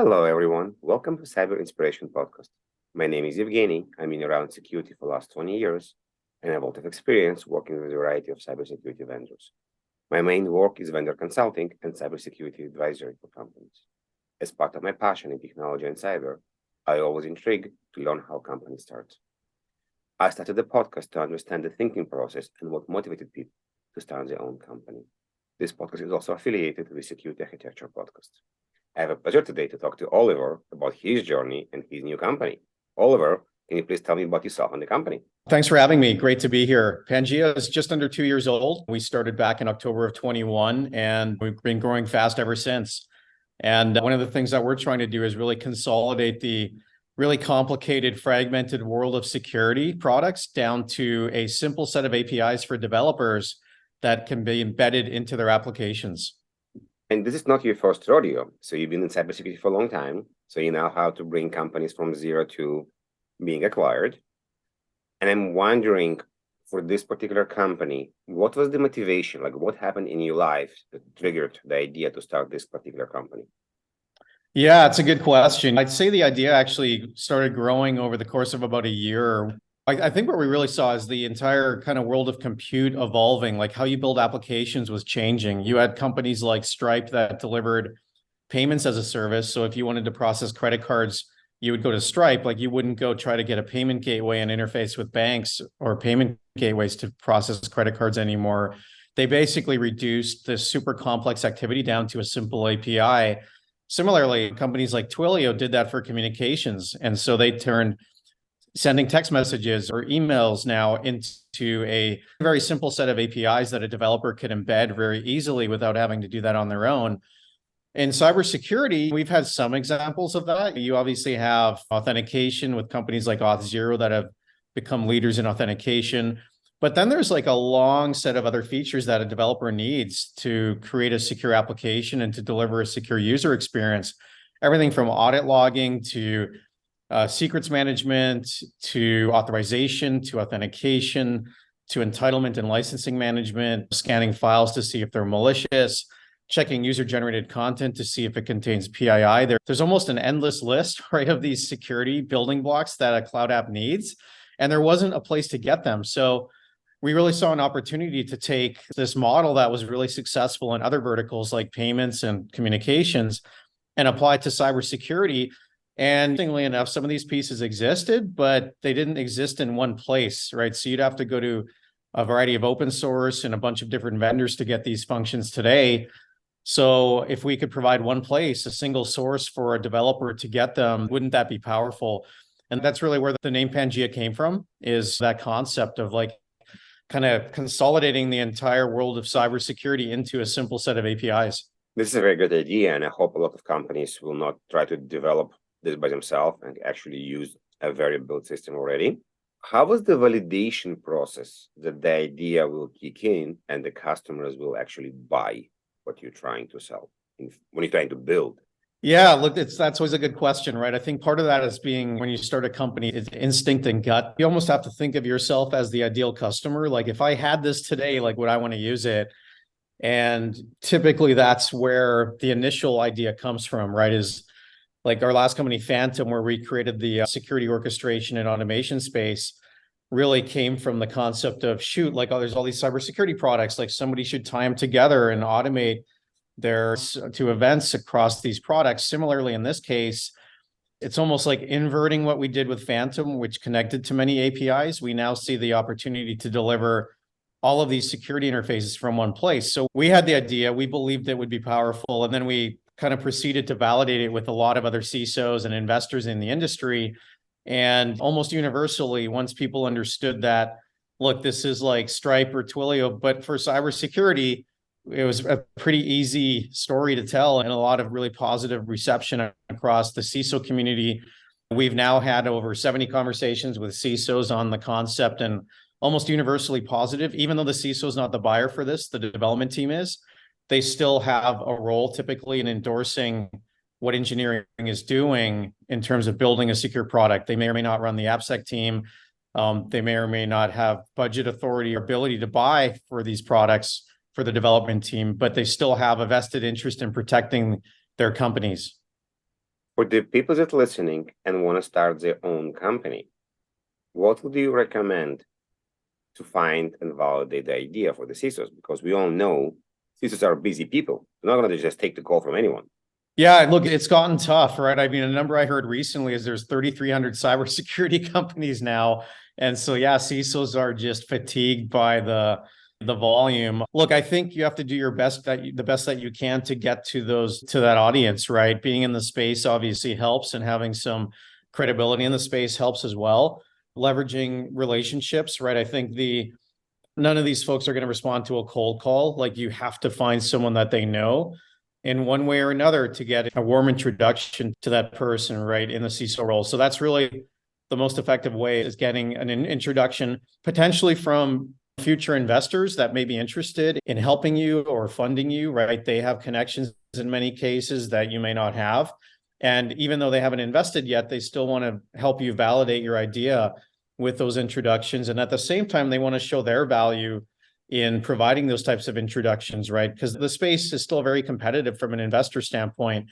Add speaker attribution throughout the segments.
Speaker 1: Hello, everyone. Welcome to Cyber Inspiration Podcast. My name is Evgeny. I'm in around security for the last 20 years, and I have a lot of experience working with a variety of cybersecurity vendors. My main work is vendor consulting and cybersecurity advisory for companies. As part of my passion in technology and cyber, I always intrigued to learn how companies start. I started the podcast to understand the thinking process and what motivated people to start their own company. This podcast is also affiliated with the Security Architecture Podcast. I have a pleasure today to talk to Oliver about his journey and his new company. Oliver, can you please tell me about yourself and the company?
Speaker 2: Thanks for having me. Great to be here. Pangea is just under 2 years old. We started back in October of 21, and we've been growing fast ever since. And one of the things that we're trying to do is really consolidate the really complicated, fragmented world of security products down to a simple set of APIs for developers that can be embedded into their applications.
Speaker 1: And this is not your first rodeo. So you've been in cybersecurity for a long time. So you know how to bring companies from zero to being acquired. And I'm wondering, for this particular company, what was the motivation? Like, what happened in your life that triggered the idea to start this particular company?
Speaker 2: Yeah, it's a good question. I'd say the idea actually started growing over the course of about a year. I think what we really saw is the entire kind of world of compute evolving, like how you build applications was changing. You had companies like Stripe that delivered payments as a service. So if you wanted to process credit cards, you would go to Stripe. Like you wouldn't go try to get a payment gateway and interface with banks or payment gateways to process credit cards anymore. They basically reduced this super complex activity down to a simple API. Similarly, companies like Twilio did that for communications. And so they turned sending text messages or emails now into a very simple set of APIs that a developer could embed very easily without having to do that on their own. In cybersecurity, we've had some examples of that. You obviously have authentication with companies like Auth0 that have become leaders in authentication. But then there's like a long set of other features that a developer needs to create a secure application and to deliver a secure user experience. Everything from audit logging to secrets management, to authorization, to authentication, to entitlement and licensing management, scanning files to see if they're malicious, checking user-generated content to see if it contains PII. There's almost an endless list, right, of these security building blocks that a cloud app needs, and there wasn't a place to get them. So we really saw an opportunity to take this model that was really successful in other verticals like payments and communications and apply it to cybersecurity. And interestingly enough, some of these pieces existed, but they didn't exist in one place, right? So you'd have to go to a variety of open source and a bunch of different vendors to get these functions today. So if we could provide one place, a single source for a developer to get them, wouldn't that be powerful? And that's really where the name Pangea came from, is that concept of like kind of consolidating the entire world of cybersecurity into a simple set of APIs.
Speaker 1: This is a very good idea, and I hope a lot of companies will not try to develop this by themselves and actually use a very built system already. How was the validation process that the idea will kick in and the customers will actually buy what you're trying to sell when you're trying to build?
Speaker 2: Yeah, look, that's always a good question, right? I think part of that is being when you start a company, it's instinct and gut. You almost have to think of yourself as the ideal customer. Like if I had this today, like would I want to use it? And typically that's where the initial idea comes from, right? Is like our last company, Phantom, where we created the security orchestration and automation space, really came from the concept of, shoot, like, oh, there's all these cybersecurity products, like somebody should tie them together and automate their to events across these products. Similarly, in this case, it's almost like inverting what we did with Phantom, which connected to many APIs. We now see the opportunity to deliver all of these security interfaces from one place. So we had the idea, we believed it would be powerful, and then we kind of proceeded to validate it with a lot of other CISOs and investors in the industry. And almost universally, once people understood that, look, this is like Stripe or Twilio, but for cybersecurity, it was a pretty easy story to tell and a lot of really positive reception across the CISO community. We've now had over 70 conversations with CISOs on the concept and almost universally positive, even though the CISO is not the buyer for this, the development team is. They still have a role typically in endorsing what engineering is doing in terms of building a secure product. They may or may not run the AppSec team. They may or may not have budget authority or ability to buy for these products for the development team, but they still have a vested interest in protecting their companies.
Speaker 1: For the people that are listening and want to start their own company, what would you recommend to find and validate the idea for the CISOs? Because we all know CISOs are busy people. They're not going to just take the call from anyone.
Speaker 2: Yeah, look, it's gotten tough, right? I mean, a number I heard recently is there's 3,300 cybersecurity companies now. And so, yeah, CISOs are just fatigued by the volume. Look, I think you have to do your best, the best that you can to get to that audience, right? Being in the space obviously helps, and having some credibility in the space helps as well. Leveraging relationships, right? I think none of these folks are going to respond to a cold call. Like, you have to find someone that they know in one way or another to get a warm introduction to that person, right, in the CISO role. So that's really the most effective way, is getting an introduction potentially from future investors that may be interested in helping you or funding you, right? They have connections in many cases that you may not have. And even though they haven't invested yet, they still want to help you validate your idea with those introductions. And at the same time, they want to show their value in providing those types of introductions, right? Because the space is still very competitive from an investor standpoint.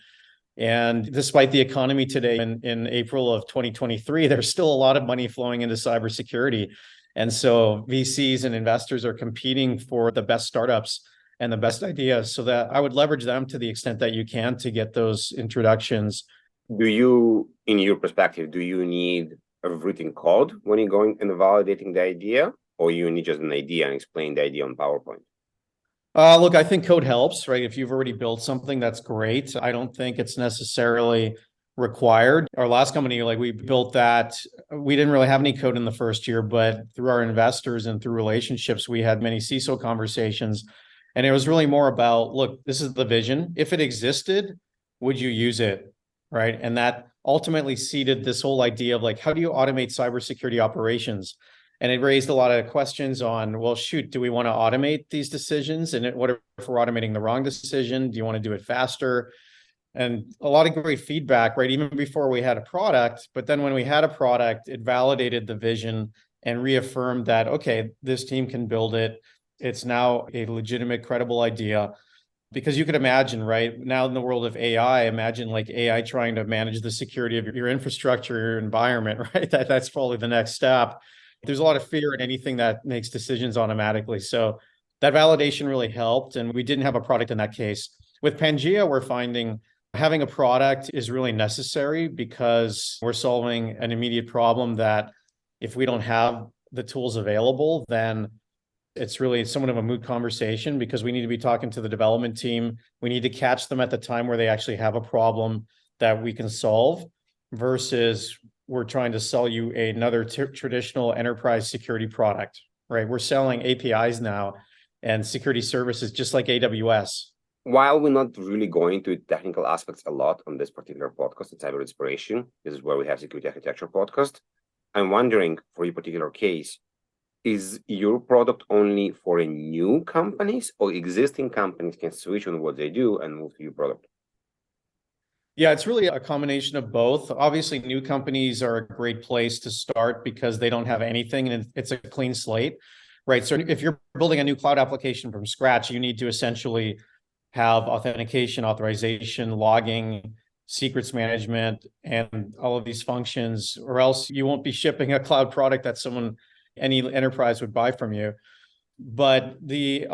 Speaker 2: And despite the economy today in April of 2023, there's still a lot of money flowing into cybersecurity. And so VCs and investors are competing for the best startups and the best ideas, so that I would leverage them to the extent that you can to get those introductions.
Speaker 1: Do you, in your perspective, do you need a written code when you're going and validating the idea, or you need just an idea and explain the idea on PowerPoint?
Speaker 2: Look, I think code helps, right? If you've already built something, that's great. I don't think it's necessarily required. Our last company, like, we built that. We didn't really have any code in the first year, but through our investors and through relationships, we had many CISO conversations. And it was really more about, look, this is the vision. If it existed, would you use it? Right. And that ultimately seeded this whole idea of, like, how do you automate cybersecurity operations? And it raised a lot of questions on, well, shoot, do we want to automate these decisions? And what if we're automating the wrong decision? Do you want to do it faster? And a lot of great feedback, right? Even before we had a product. But then when we had a product, it validated the vision and reaffirmed that, okay, this team can build it. It's now a legitimate, credible idea. Because you could imagine, right, now in the world of AI, imagine like AI trying to manage the security of your infrastructure, your environment, right? That's probably the next step. There's a lot of fear in anything that makes decisions automatically. So that validation really helped. And we didn't have a product in that case. With Pangea, we're finding having a product is really necessary, because we're solving an immediate problem that if we don't have the tools available, then it's really somewhat of a moot conversation, because we need to be talking to the development team. We need to catch them at the time where they actually have a problem that we can solve, versus we're trying to sell you another traditional enterprise security product, right? We're selling APIs now and security services, just like AWS.
Speaker 1: While we're not really going to technical aspects a lot on this particular podcast at Cyber Inspiration, this is where we have Security Architecture podcast, I'm wondering, for your particular case, is your product only for new companies, or existing companies can switch on what they do and move to your product?
Speaker 2: Yeah, it's really a combination of both. Obviously, new companies are a great place to start because they don't have anything and it's a clean slate, right? So if you're building a new cloud application from scratch, you need to essentially have authentication, authorization, logging, secrets management, and all of these functions, or else you won't be shipping a cloud product that any enterprise would buy from you. But the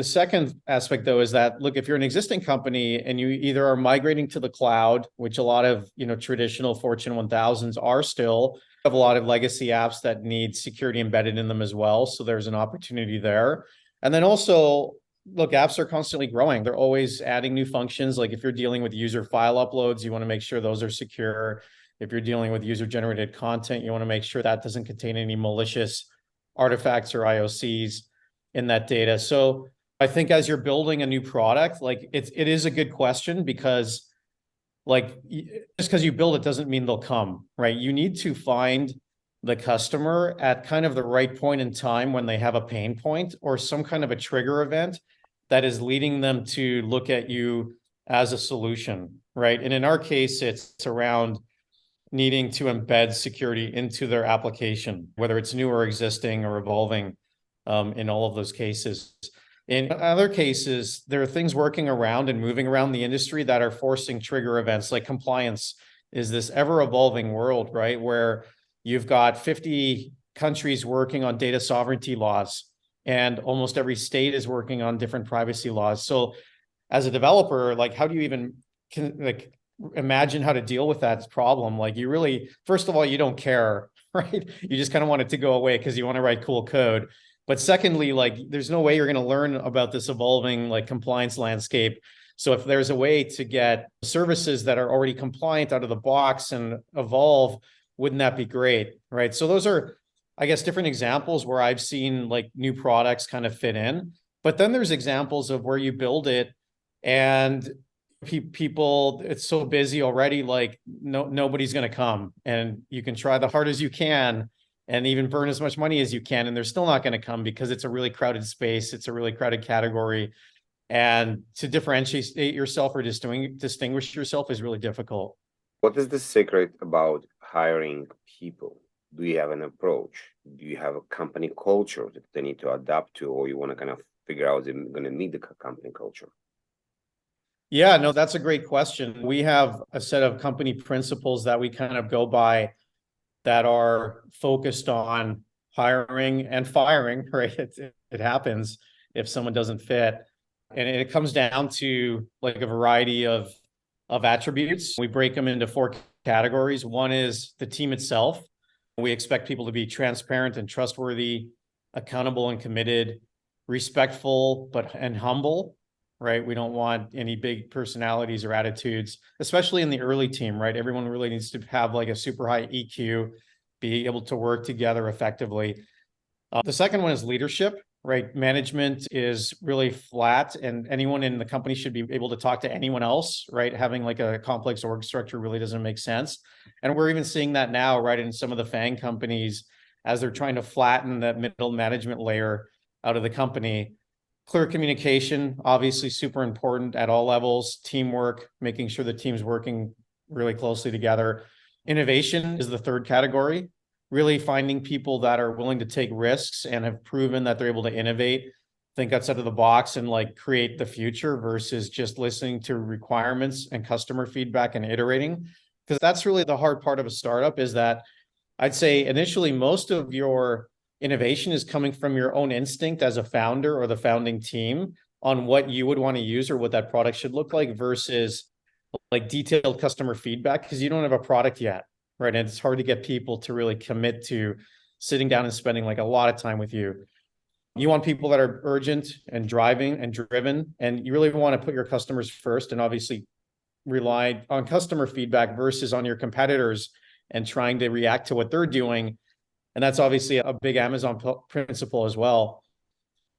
Speaker 2: second aspect, though, is that, look, if you're an existing company and you either are migrating to the cloud, which a lot of traditional Fortune 1000s are still, have a lot of legacy apps that need security embedded in them as well. So there's an opportunity there. And then also, look, apps are constantly growing. They're always adding new functions. Like if you're dealing with user file uploads, you want to make sure those are secure. If you're dealing with user-generated content, you want to make sure that doesn't contain any malicious artifacts or IOCs in that data. So I think as you're building a new product, like it is a good question, because like just because you build it doesn't mean they'll come, right? You need to find the customer at kind of the right point in time when they have a pain point or some kind of a trigger event that is leading them to look at you as a solution, right? And in our case, it's around needing to embed security into their application, whether it's new or existing or evolving, in all of those cases. In other cases, there are things working around and moving around the industry that are forcing trigger events. Like compliance is this ever evolving world, right? Where you've got 50 countries working on data sovereignty laws, and almost every state is working on different privacy laws. So as a developer, like how do you even imagine how to deal with that problem? Like you really, first of all, you don't care, right? You just kind of want it to go away because you want to write cool code. But secondly, like there's no way you're going to learn about this evolving like compliance landscape. So if there's a way to get services that are already compliant out of the box and evolve, wouldn't that be great, right? So those are, I guess, different examples where I've seen like new products kind of fit in. But then there's examples of where you build it and people, it's so busy already, like nobody's going to come, and you can try the hard as you can and even burn as much money as you can, and they're still not going to come because it's a really crowded space. It's a really crowded category. And to differentiate yourself or distinguish yourself is really difficult.
Speaker 1: What is the secret about hiring people? Do you have an approach? Do you have a company culture that they need to adapt to, or you want to kind of figure out if they're going to meet the company culture?
Speaker 2: Yeah, no, that's a great question. We have a set of company principles that we kind of go by that are focused on hiring and firing, right? It happens if someone doesn't fit. And it comes down to like a variety of attributes. We break them into 4 categories. One is the team itself. We expect people to be transparent and trustworthy, accountable and committed, respectful and humble, right? We don't want any big personalities or attitudes, especially in the early team, right? Everyone really needs to have like a super high EQ, be able to work together effectively. The second one is leadership, right? Management is really flat, and anyone in the company should be able to talk to anyone else, right? Having like a complex org structure really doesn't make sense. And we're even seeing that now, right? In some of the FANG companies, as they're trying to flatten that middle management layer out of the company. Clear communication, obviously super important at all levels. Teamwork, making sure the team's working really closely together. Innovation is the third category. Really finding people that are willing to take risks and have proven that they're able to innovate, think outside of the box and like create the future versus just listening to requirements and customer feedback and iterating. Because that's really the hard part of a startup, is that I'd say initially most of your innovation is coming from your own instinct as a founder or the founding team on what you would want to use or what that product should look like versus like detailed customer feedback, because you don't have a product yet, right? And it's hard to get people to really commit to sitting down and spending like a lot of time with you. You want people that are urgent and driving and driven, and you really want to put your customers first and obviously rely on customer feedback versus on your competitors and trying to react to what they're doing. And that's obviously a big Amazon principle as well.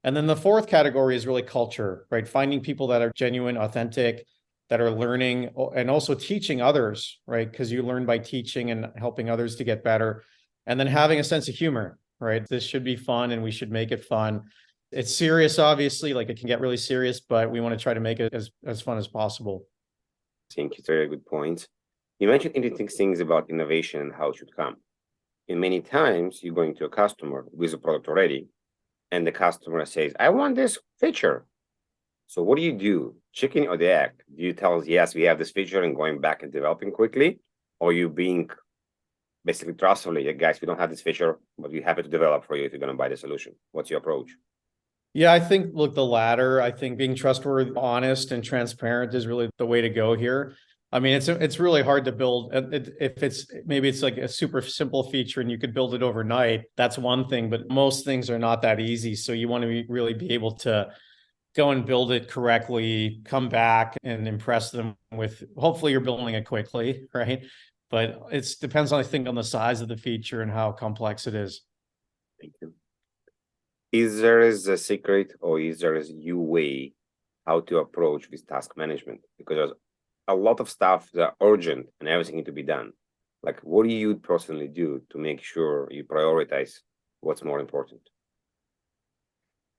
Speaker 2: And then the fourth category is really culture, right? Finding people that are genuine, authentic, that are learning and also teaching others, right? Because you learn by teaching and helping others to get better. And then having a sense of humor, right? This should be fun and we should make it fun. It's serious, obviously, like it can get really serious, but we want to try to make it as fun as possible.
Speaker 1: I think it's a very good point. You mentioned interesting things about innovation and how it should come. And many times you're going to a customer with a product already, and the customer says, I want this feature. So what do? Chicken or the egg? Do you tell us, yes, we have this feature and going back and developing quickly? Or you being basically trustfully, yeah, guys, we don't have this feature, but we're happy to develop for you if you're going to buy the solution? What's your approach?
Speaker 2: Yeah, I think, look, the latter. I think being trustworthy, honest, and transparent is really the way to go here. I mean, it's really hard to build. If it's like a super simple feature and you could build it overnight, that's one thing, but most things are not that easy. So you want to really be able to go and build it correctly, come back and impress them with, hopefully you're building it quickly, right? But it depends on, I think, on the size of the feature and how complex it is.
Speaker 1: Thank you. Is there a secret, or is there a new way how to approach this task management? Because there's a lot of stuff that are urgent and everything needs to be done. Like, what do you personally do to make sure you prioritize what's more important?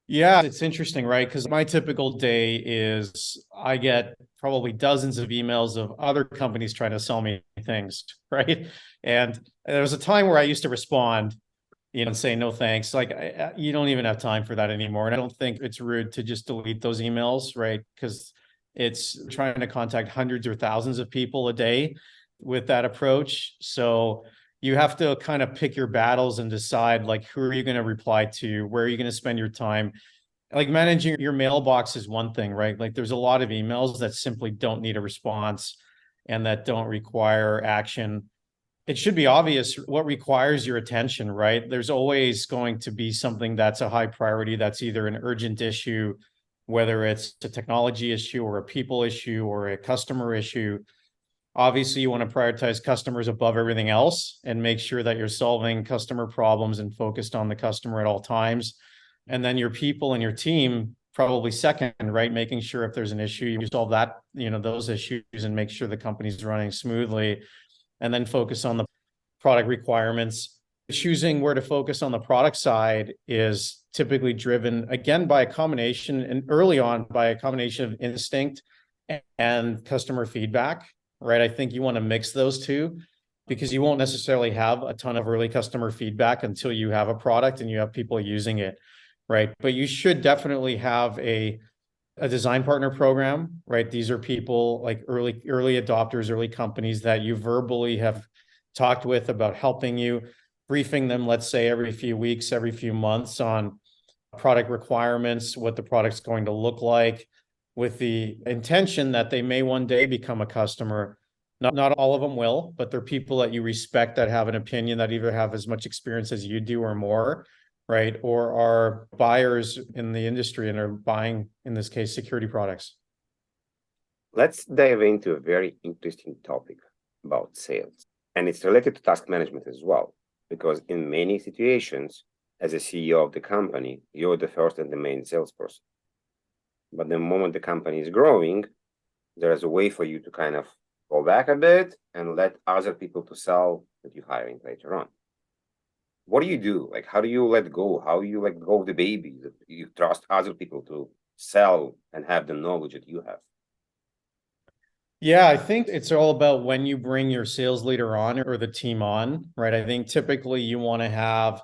Speaker 2: Yeah, it's interesting, right? Because my typical day is I get probably dozens of emails of other companies trying to sell me things, right? And there was a time where I used to respond, and say no thanks. Like you don't even have time for that anymore. And I don't think it's rude to just delete those emails, right? Because it's trying to contact hundreds or thousands of people a day with that approach. So you have to kind of pick your battles and decide, like, who are you going to reply to? Where are you going to spend your time? Like, managing your mailbox is one thing, right? Like, there's a lot of emails that simply don't need a response and that don't require action. It should be obvious what requires your attention, right? There's always going to be something that's a high priority, that's either an urgent issue, whether it's a technology issue or a people issue or a customer issue. Obviously, you want to prioritize customers above everything else and make sure that you're solving customer problems and focused on the customer at all times. And then your people and your team probably second, right? Making sure if there's an issue, you solve that, those issues and make sure the company's running smoothly. And then focus on the product requirements. Choosing where to focus on the product side is typically driven, again, by a combination, and early on by a combination of instinct and customer feedback, right? I think you want to mix those two because you won't necessarily have a ton of early customer feedback until you have a product and you have people using it, right? But you should definitely have a design partner program, right? These are people like early adopters, early companies that you verbally have talked with about helping you, briefing them, let's say every few weeks, every few months on product requirements, what the product's going to look like, with the intention that they may one day become a customer. Not all of them will, but they're people that you respect that have an opinion, that either have as much experience as you do or more, right? Or are buyers in the industry and are buying, in this case, security products.
Speaker 1: Let's dive into a very interesting topic about sales. And it's related to task management as well, because in many situations, as a CEO of the company, you're the first and the main salesperson. But the moment the company is growing, there's a way for you to kind of go back a bit and let other people to sell that you're hiring later on. What do you do? Like, how do you let go? How do you let go of the baby that you trust other people to sell and have the knowledge that you have?
Speaker 2: Yeah, I think it's all about when you bring your sales leader on or the team on, right? I think typically you want to have,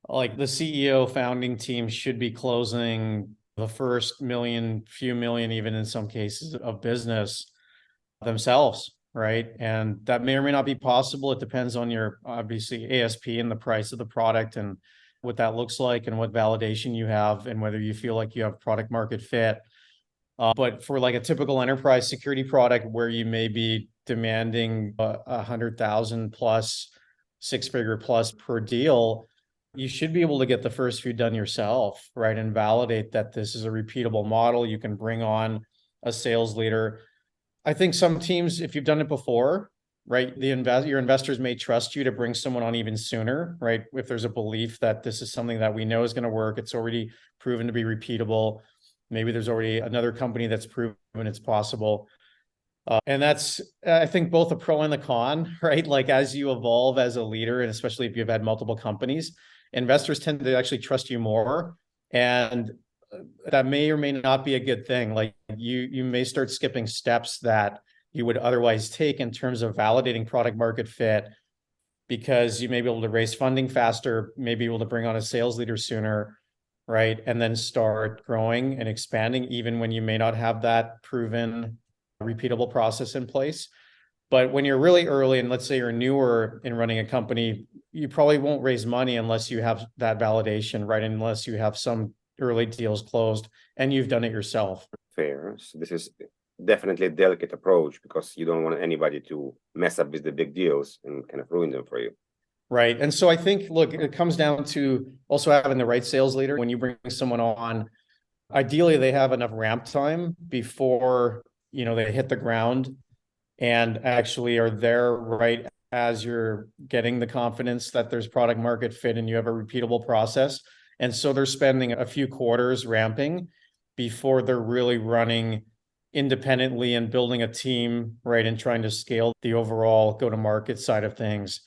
Speaker 2: like, the CEO founding team should be closing the first million, few million, even in some cases, of business themselves, right? And that may or may not be possible. It depends on your, obviously, ASP and the price of the product and what that looks like and what validation you have and whether you feel like you have product market fit. But for like a typical enterprise security product where you may be demanding 100,000 plus, six-figure plus per deal, you should be able to get the first few done yourself, right? And validate that this is a repeatable model. You can bring on a sales leader. I think some teams, if you've done it before, right, your investors may trust you to bring someone on even sooner, right? If there's a belief that this is something that we know is going to work, it's already proven to be repeatable. Maybe there's already another company that's proven it's possible. And that's, I think, both a pro and the con, right? Like, as you evolve as a leader, and especially if you've had multiple companies, investors tend to actually trust you more. And that may or may not be a good thing. Like, you may start skipping steps that you would otherwise take in terms of validating product market fit, because you may be able to raise funding faster, may be able to bring on a sales leader sooner, right? And then start growing and expanding, even when you may not have that proven, repeatable process in place. But when you're really early, and let's say you're newer in running a company, you probably won't raise money unless you have that validation, right? Unless you have some early deals closed and you've done it yourself.
Speaker 1: Fair. So this is definitely a delicate approach because you don't want anybody to mess up with the big deals and kind of ruin them for you.
Speaker 2: Right. And so I think, look, it comes down to also having the right sales leader. When you bring someone on, ideally they have enough ramp time before, they hit the ground and actually are there right as you're getting the confidence that there's product market fit and you have a repeatable process. And so they're spending a few quarters ramping before they're really running independently and building a team, right, and trying to scale the overall go-to-market side of things.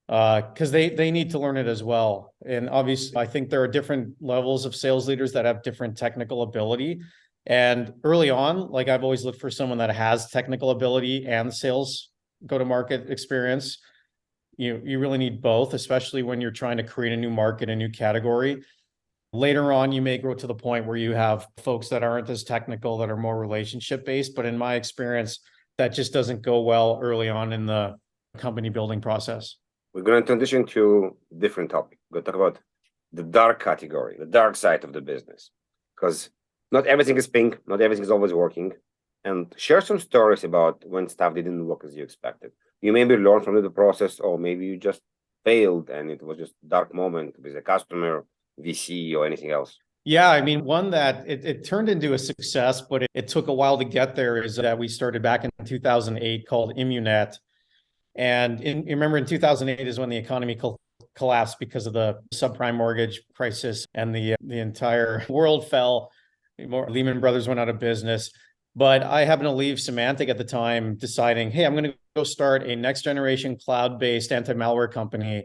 Speaker 2: Because they need to learn it as well. And obviously, I think there are different levels of sales leaders that have different technical ability. And early on, like, I've always looked for someone that has technical ability and sales go-to-market experience. you really need both, especially when you're trying to create a new market, a new category. Later on, you may grow to the point where you have folks that aren't as technical, that are more relationship based. But in my experience, that just doesn't go well early on in the company building process.
Speaker 1: We're going to transition to a different topic. We're going to talk about the dark category, the dark side of the business, because not everything is pink, not everything is always working. And share some stories about when stuff didn't work as you expected. You maybe learned from the process, or maybe you just failed and it was just a dark moment with a customer, VC, or anything else.
Speaker 2: Yeah, I mean, one that it turned into a success, but it took a while to get there, is that we started back in 2008 called Immunet. And you remember in 2008 is when the economy collapsed because of the subprime mortgage crisis, and the entire world fell. Lehman Brothers went out of business. But I happened to leave Symantec at the time, deciding, hey, I'm going to go start a next generation cloud-based anti-malware company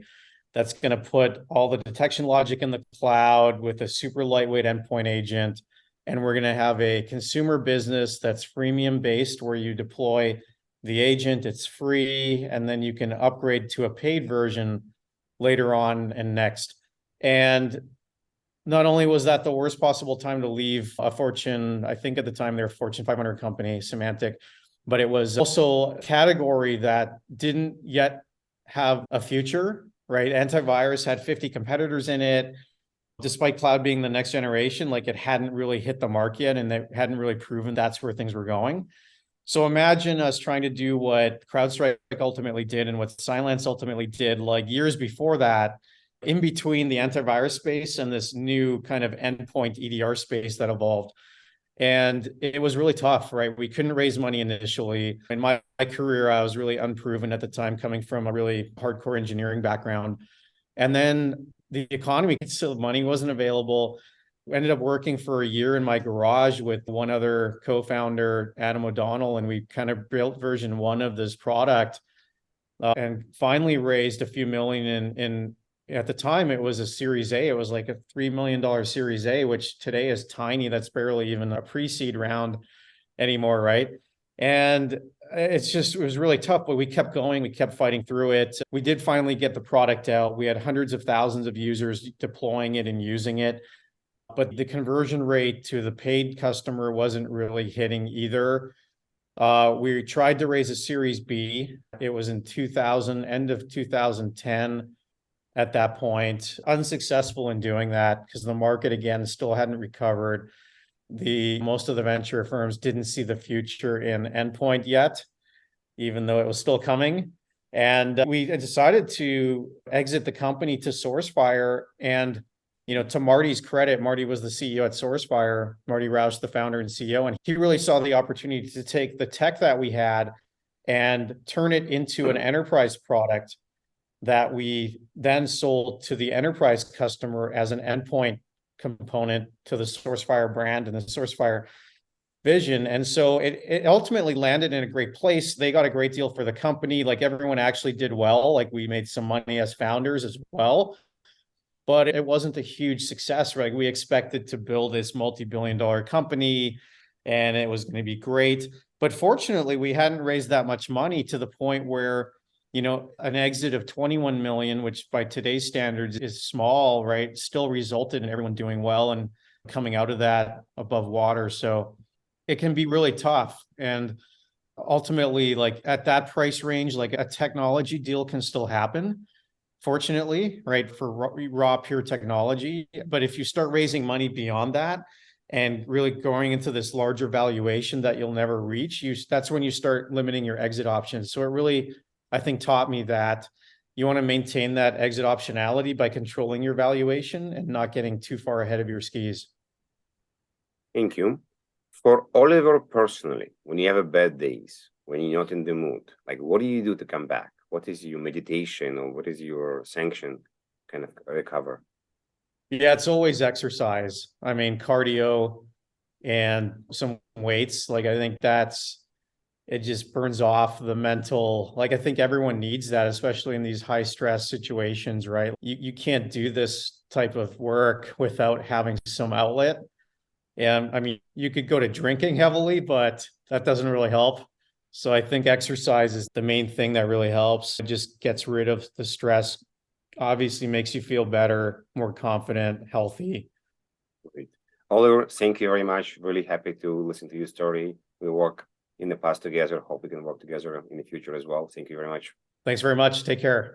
Speaker 2: that's going to put all the detection logic in the cloud with a super lightweight endpoint agent. And we're going to have a consumer business that's freemium based, where you deploy the agent, it's free, and then you can upgrade to a paid version later on and next. And not only was that the worst possible time to leave a Fortune, I think at the time they were a Fortune 500 company, Symantec, but it was also a category that didn't yet have a future, right? Antivirus had 50 competitors in it. Despite cloud being the next generation, like, it hadn't really hit the mark yet, and they hadn't really proven that's where things were going. So imagine us trying to do what CrowdStrike ultimately did and what Cylance ultimately did, like years before that, in between the antivirus space and this new kind of endpoint EDR space that evolved. And it was really tough, right? We couldn't raise money initially. In my career, I was really unproven at the time, coming from a really hardcore engineering background. And then the economy, so money wasn't available. We ended up working for a year in my garage with one other co-founder, Adam O'Donnell, and we kind of built version 1 of this product, and finally raised a few million in at the time, it was a Series A. It was like a $3 million Series A, which today is tiny. That's barely even a pre-seed round anymore, right? And it was really tough, but we kept going. We kept fighting through it. We did finally get the product out. We had hundreds of thousands of users deploying it and using it, but the conversion rate to the paid customer wasn't really hitting either. We tried to raise a Series B. It was in end of 2010. At that point, unsuccessful in doing that because the market, again, still hadn't recovered. Most of the venture firms didn't see the future in endpoint yet, even though it was still coming. And we decided to exit the company to Sourcefire. And, to Marty's credit, Marty was the CEO at Sourcefire, Marty Roush, the founder and CEO, and he really saw the opportunity to take the tech that we had and turn it into an enterprise product that we then sold to the enterprise customer as an endpoint component to the Sourcefire brand and the Sourcefire vision. And so it ultimately landed in a great place. They got a great deal for the company. Like, everyone actually did well. Like, we made some money as founders as well, but it wasn't a huge success, right? We expected to build this multi-billion-dollar company and it was going to be great. But fortunately, we hadn't raised that much money to the point where, an exit of 21 million, which by today's standards is small, right, still resulted in everyone doing well and coming out of that above water. So it can be really tough. And ultimately, like, at that price range, like, a technology deal can still happen, fortunately, right, for raw pure technology. But if you start raising money beyond that and really going into this larger valuation that you'll never reach, that's when you start limiting your exit options. So it really, I think, taught me that you want to maintain that exit optionality by controlling your valuation and not getting too far ahead of your skis.
Speaker 1: Thank you. For Oliver personally, when you have a bad days, when you're not in the mood, like, what do you do to come back? What is your meditation, or what is your sanction kind of recover?
Speaker 2: Yeah, it's always exercise. I mean, cardio and some weights. Like, I think it just burns off the mental, like, I think everyone needs that, especially in these high stress situations, right? You can't do this type of work without having some outlet. And I mean, you could go to drinking heavily, but that doesn't really help. So I think exercise is the main thing that really helps. It just gets rid of the stress, obviously makes you feel better, more confident, healthy.
Speaker 1: Great. Oliver, thank you very much. Really happy to listen to your story. We work in the past together. Hope we can work together in the future as well. Thank you very much.
Speaker 2: Thanks very much. Take care.